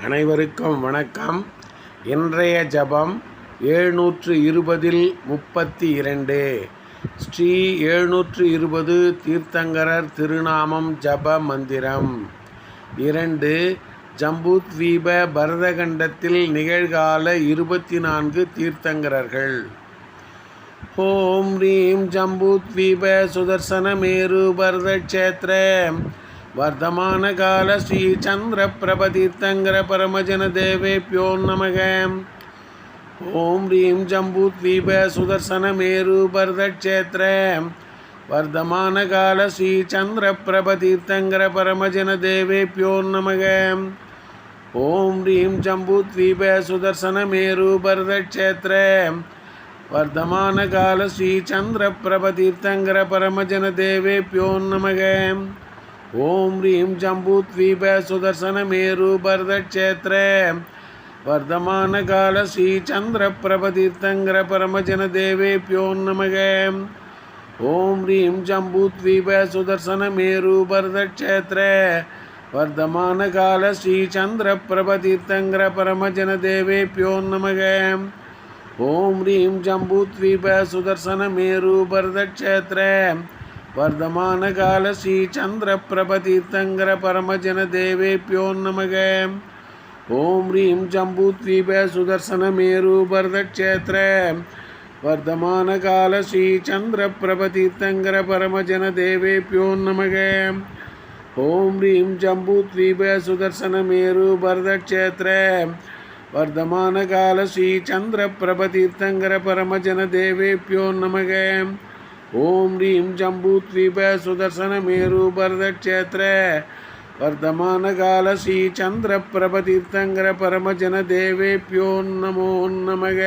அனைவருக்கும் வணக்கம். இன்றைய ஜபம் 720-32 ஸ்ரீ 720 தீர்த்தங்கரர் திருநாமம் ஜப மந்திரம் 2. ஜம்பூத்வீப பரதகண்டத்தில் நிகழ்கால 24 தீர்த்தங்கரர்கள். ஓம் ரீம் ஜம்பூத்வீப சுதர்சன மேரு பரதக்ஷேத்திர வர்தமான கால ஸ்ரீ சந்திர பிரப தீர்த்தங்கர பரமஜன தேவேப்யோ நமக. ஓம் ரீம் ஜம்பூத்வீப சுதர்சன மேரு பரதக்ஷேத்திர வர்தமான கால ஸ்ரீ சந்திர பிரப தீர்த்தங்கர பரமஜன தேவேப்யோ நமக. ஓம் ரீம் ஜம்பூத்வீப சுதர்சன மேரு பரதக்ஷேத்திர வர்தமான கால ஸ்ரீ சந்திர பிரப தீர்த்தங்கர பரமஜன தேவேப்யோ நமக. ஓம் ரீம் ஜம்பூத்வீப சுதர்சன மேரு பரதக்ஷேத்திர வர்தமான கால ஸ்ரீ சந்திர பிரப தீர்த்தங்கர பரமஜன தேவேப்யோ நமக. ஓம் ரீம் ஜம்பூத்வீப சுதர்சன மேரு பரதக்ஷேத்திர வர்தமான கால ஸ்ரீ சந்திர பிரப தீர்த்தங்கர பரமஜன தேவேப்யோ நமக. ஓம் ரீம் ஜம்பூத்வீப சுதர்சன மேரு பரதக்ஷேத்திர வர்தமான கால ஸ்ரீ சந்திர பிரப தீர்த்தங்கர பரமஜன தேவேப்யோ நமக. ஓம் ரீம் ஜம்பூத்வீப சுதர்சன மேரு பரதக்ஷேத்திர வர்தமான கால ஸ்ரீ சந்திர பிரப தீர்த்தங்கர பரமஜன தேவேப்யோ நமக. ஓம் ரீம் ஜம்பூத்வீப சுதர்சன மேரு பரதக்ஷேத்திர வர்தமான கால ஸ்ரீ சந்திர பிரப தீர்த்தங்கர பரமஜன தேவேப்யோ நமக. ஓம் ரீம் ஜம்பூத்வீப சுதர்சன மேரு பரதக்ஷேத்திர வர்தமான கால ஸ்ரீ சந்திர பிரப தீர்த்தங்கர பரமஜன தேவேப்யோ நமோ நமக.